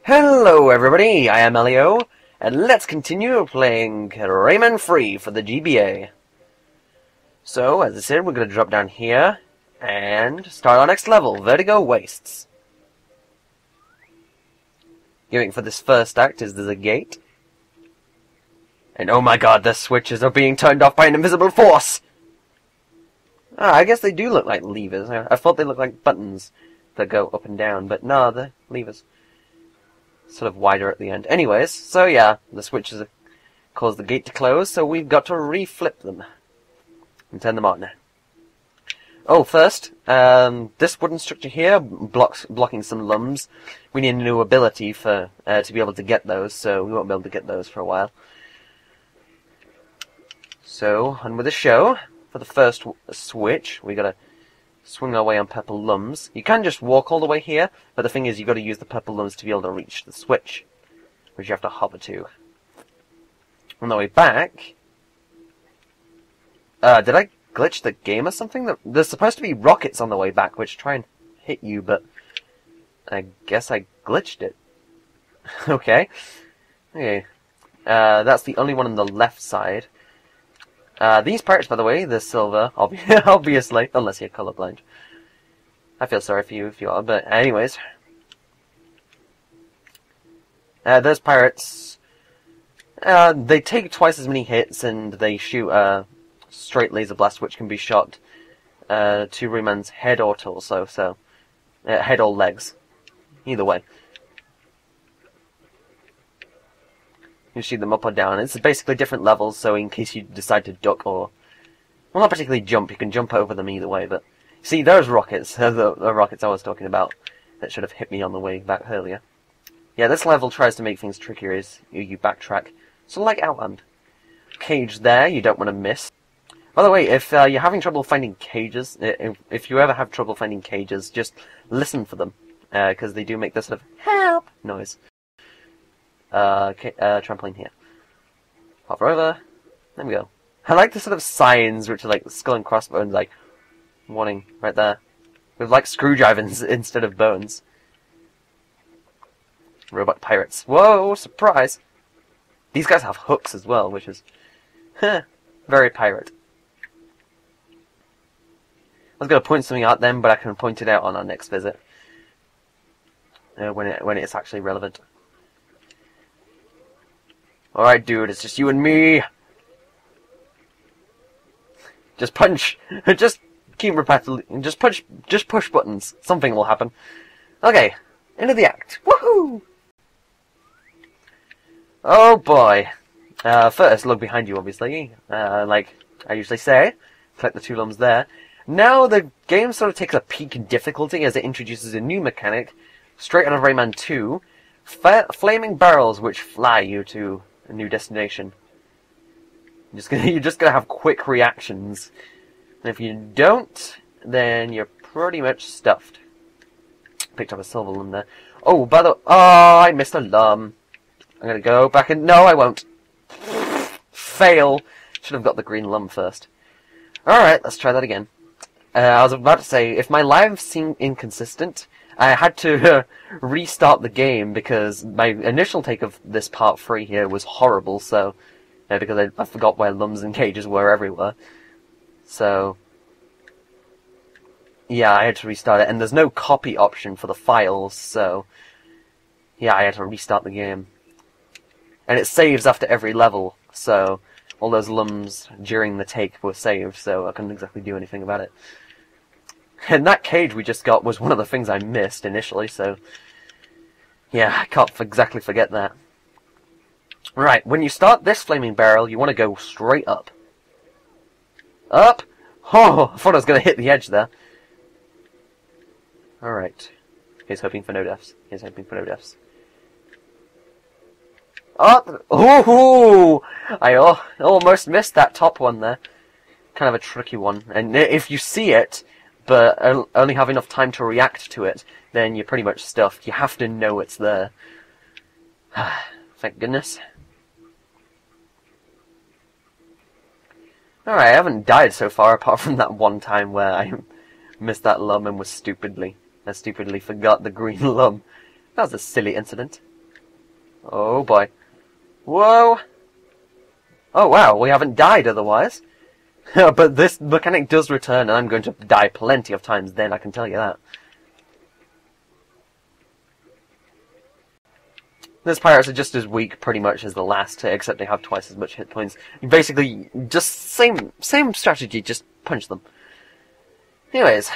Hello everybody, I am Elio, and let's continue playing Rayman Free for the GBA. So, as I said, we're going to drop down here, and start our next level, Vertigo Wastes. Going for this first act is there's a gate. And oh my god, the switches are being turned off by an invisible force! Ah, I guess they do look like levers. I thought they looked like buttons that go up and down, but no, they're levers. Sort of wider at the end. Anyways, so yeah, the switches cause the gate to close, so we've got to re-flip them and turn them on. Oh, first, this wooden structure here blocking some lums. We need a new ability for to be able to get those, so we won't be able to get those for a while. So, on with the show. For the first switch, we gotta swing our way on purple lums. You can just walk all the way here, but the thing is, you've got to use the purple lums to be able to reach the switch, which you have to hover to. On the way back... did I glitch the game or something? There's supposed to be rockets on the way back, which try and hit you, but I guess I glitched it. Okay. That's the only one on the left side. These parts, by the way, they're silver, obviously, unless you're colorblind. I feel sorry for you if you are, but anyways. Those pirates, they take twice as many hits, and they shoot a straight laser blast, which can be shot to Rayman's head or torso, so, head or legs. Either way. You shoot them up or down. It's basically different levels, so in case you decide to duck or... Well, not particularly jump, you can jump over them either way, but... See, those rockets, the rockets I was talking about, that should have hit me on the way back earlier. Yeah, this level tries to make things trickier as you backtrack. So like Outland. Cage there, you don't want to miss. By the way, if you're having trouble finding cages, if you ever have trouble finding cages, just listen for them, because they do make this sort of help noise. Trampoline here. Hover over. There we go. I like the sort of signs, which are like skull and crossbones, like, warning, right there. With like screwdrivers instead of bones. Robot pirates. Whoa, surprise! These guys have hooks as well, which is, very pirate. I was going to point something out then, but I can point it out on our next visit. When it's actually relevant. Alright, dude, it's just you and me. Just punch. Just keep repeatedly. Just push buttons. Something will happen. Okay, into the act. Woohoo! Oh boy. First, look behind you, obviously. Like I usually say. Collect the two lums there. Now the game sort of takes a peak in difficulty as it introduces a new mechanic, straight out of Rayman 2. Flaming barrels which fly you to a new destination. You're just gonna have quick reactions. And if you don't, then you're pretty much stuffed. Picked up a silver lum there. Oh, by the way, oh, I missed a lum. I'm gonna go back and no, I won't. Fail. Should have got the green lum first. Alright, let's try that again. I was about to say, if my live seemed inconsistent, I had to restart the game because my initial take of this part 3 here was horrible, so... because I forgot where lums and cages were everywhere. So... yeah, I had to restart it, and there's no copy option for the files, so... yeah, I had to restart the game. And it saves after every level, so... all those lums during the take were saved, so I couldn't exactly do anything about it. And that cage we just got was one of the things I missed initially, so... yeah, I can't exactly forget that. Right, when you start this flaming barrel, you want to go straight up. Up! Oh, I thought I was going to hit the edge there. Alright. Here's hoping for no deaths. Here's hoping for no deaths. Oh! I almost missed that top one there. Kind of a tricky one. And if you see it, but only have enough time to react to it, then you're pretty much stuffed. You have to know it's there. Thank goodness. Alright, I haven't died so far, apart from that one time where I missed that lum and I stupidly forgot the green lum. That was a silly incident. Oh boy. Whoa! Oh wow, we haven't died otherwise. But this mechanic does return, and I'm going to die plenty of times then, I can tell you that. These pirates are just as weak, pretty much, as the last two, except they have twice as much hit points. Basically, just same strategy, just punch them. Anyways,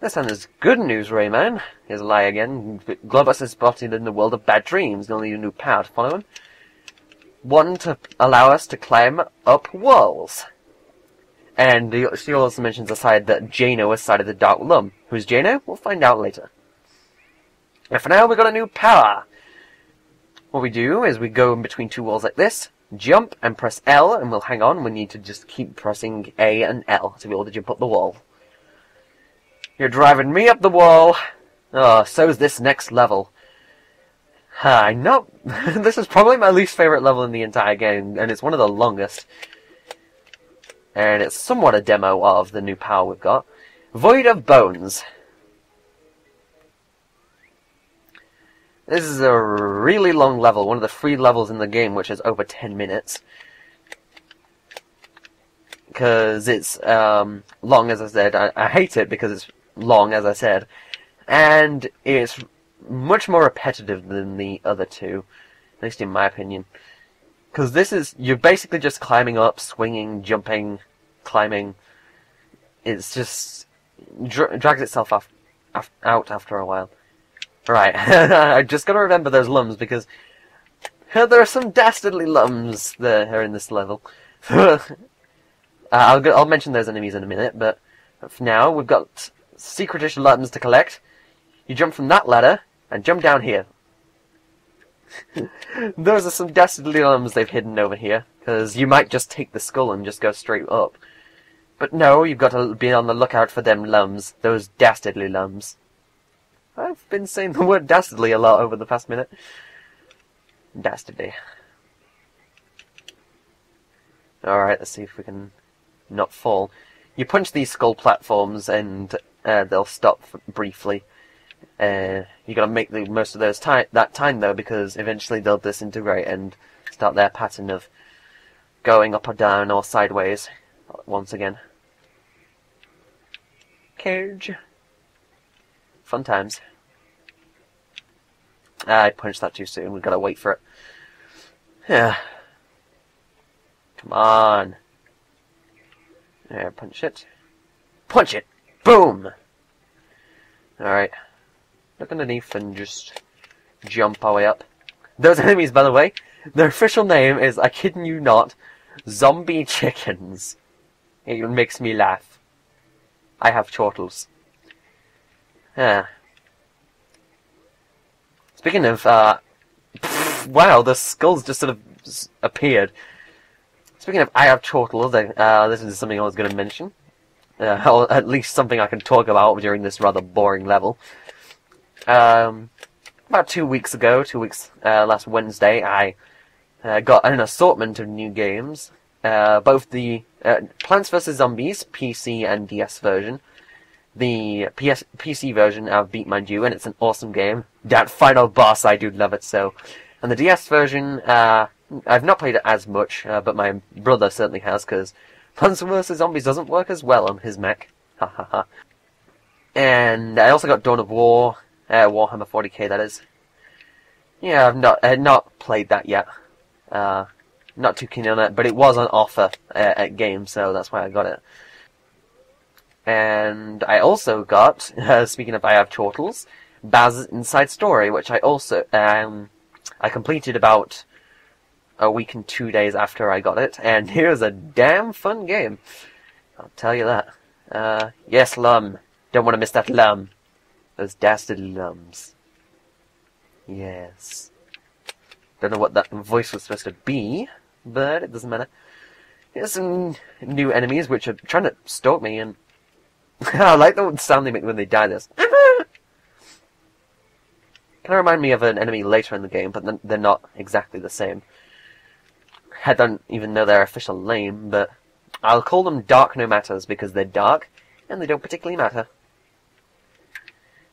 this time there's good news, Rayman. Here's a lie again. Globus is spotted in the world of bad dreams. You'll need a new power to follow him. One to allow us to climb up walls. And she also mentions aside that Jano is side of the Dark Lum. Who's Jano? We'll find out later. And for now, we've got a new power. What we do is we go in between two walls like this, jump, and press L, and we'll hang on. We need to just keep pressing A and L to be able to jump up the wall. You're driving me up the wall. Oh, so's this next level. I know. This is probably my least favorite level in the entire game, and it's one of the longest. And it's somewhat a demo of the new power we've got. Void of Bones. This is a really long level, one of the free levels in the game, which is over 10 minutes. Because it's long, as I said. I hate it because it's long, as I said. And it's much more repetitive than the other two, at least in my opinion. Because this is, you're basically just climbing up, swinging, jumping, climbing. It's just, drags itself out after a while. Right, I just gotta remember those lums, because there are some dastardly lums that are in this level. I'll mention those enemies in a minute, but for now, we've got secretish lums to collect. You jump from that ladder, and jump down here. Those are some dastardly lums they've hidden over here, because you might just take the skull and just go straight up. But no, you've got to be on the lookout for them lums, those dastardly lums. I've been saying the word dastardly a lot over the past minute. Dastardly. Alright, let's see if we can not fall. You punch these skull platforms and they'll stop briefly. You gotta make the most of that time though, because eventually they'll disintegrate and start their pattern of going up or down or sideways once again. Cage. Fun times. I punched that too soon. We've got to wait for it. Yeah. Come on. There, punch it. Punch it! Boom! Alright. Look underneath and just jump our way up. Those enemies, by the way, their official name is, I kid you not, Zombie Chickens. It makes me laugh. I have chortles. Yeah. Speaking of, wow, the skulls just sort of appeared. Speaking of I have chortles, this is something I was going to mention. Or at least something I can talk about during this rather boring level. About 2 weeks ago, last Wednesday, I got an assortment of new games. Both the Plants vs. Zombies PC and DS version. The PC version I've beat, mind you, and it's an awesome game. That final boss, I do love it so. And the DS version, I've not played it as much, but my brother certainly has, because Plants vs. Zombies doesn't work as well on his mech. Ha ha ha. And I also got Dawn of War, Warhammer 40k that is. Yeah, I've not played that yet. Not too keen on it, but it was on offer at Game, so that's why I got it. And I also got, speaking of I have chortles, Baz's Inside Story, which I also, I completed about a week and 2 days after I got it, and here's a damn fun game. I'll tell you that. Yes, Lum. Don't want to miss that Lum. Those dastardly Lums. Yes. Don't know what that voice was supposed to be, but it doesn't matter. Here's some new enemies which are trying to stalk me, and I like the sound they make when they die. This kind of remind me of an enemy later in the game, but they're not exactly the same. I don't even know their official name, but I'll call them Dark No Matters because they're dark and they don't particularly matter.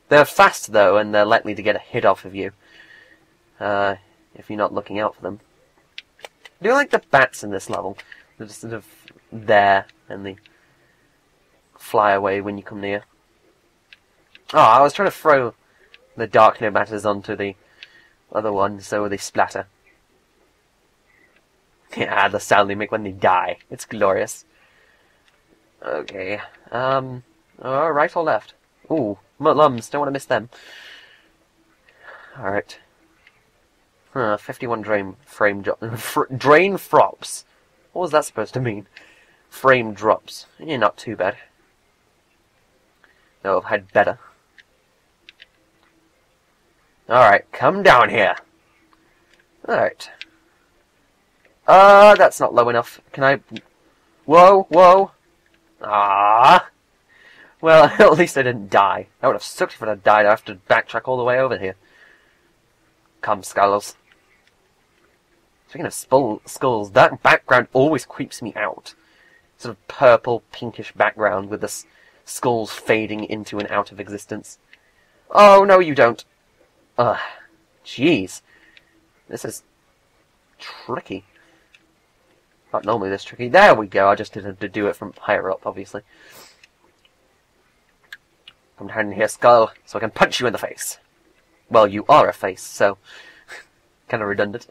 They're fast though, and they're likely to get a hit off of you. if you're not looking out for them. I do like the bats in this level. They're just sort of there, and they fly away when you come near. Oh, I was trying to throw the dark no matters onto the other one so they splatter. Yeah, the sound they make when they die. It's glorious. Okay. Right or left? Ooh, lums. Don't want to miss them. Alright. 51 drain drops. What was that supposed to mean? Frame drops. Yeah, not too bad. No, I've had better. Alright, come down here. Alright. That's not low enough. Can I... Whoa, whoa. Ah. Well, at least I didn't die. That would have sucked if I had died. I have to backtrack all the way over here. Come, skulls. Speaking of skulls, that background always creeps me out. Sort of purple, pinkish background with the skulls fading into and out of existence. Oh, no, you don't. Ugh. Jeez. This is tricky. Not normally this tricky. There we go. I just didn't do it from higher up, obviously. Come down in here, skull, so I can punch you in the face. Well, you are a face, so kind of redundant.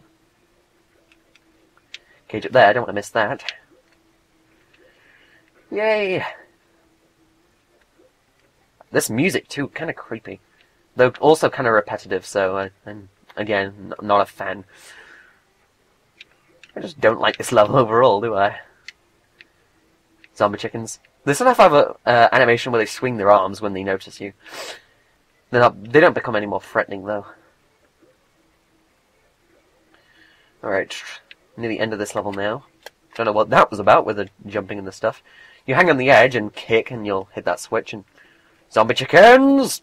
Cage up there, I don't want to miss that. Yay! This music, too, kind of creepy. Though also kind of repetitive, so I'm, again, not a fan. I just don't like this level overall, do I? Zombie chickens. They sort of have a animation where they swing their arms when they notice you. They don't become any more threatening, though. Alright, near the end of this level now. Don't know what that was about with the jumping and the stuff. You hang on the edge and kick and you'll hit that switch and... Zombie chickens!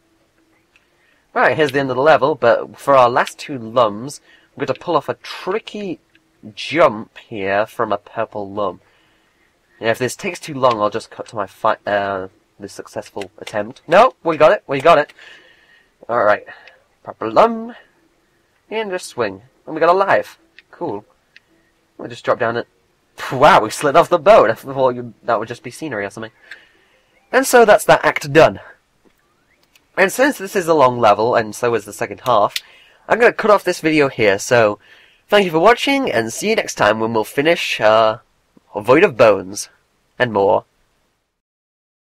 Right, here's the end of the level, but for our last two lums, we're going to pull off a tricky jump here from a purple lum. Yeah, if this takes too long, I'll just cut to my the successful attempt. No, we got it, we got it. Alright, purple lum, and just swing. And we got a life. Cool. We'll just drop down it. Wow, we slid off the boat. I thought that would just be scenery or something. And so that's that act done. And since this is a long level, and so is the second half, I'm going to cut off this video here, so thank you for watching, and see you next time when we'll finish, Void of Bones, and more.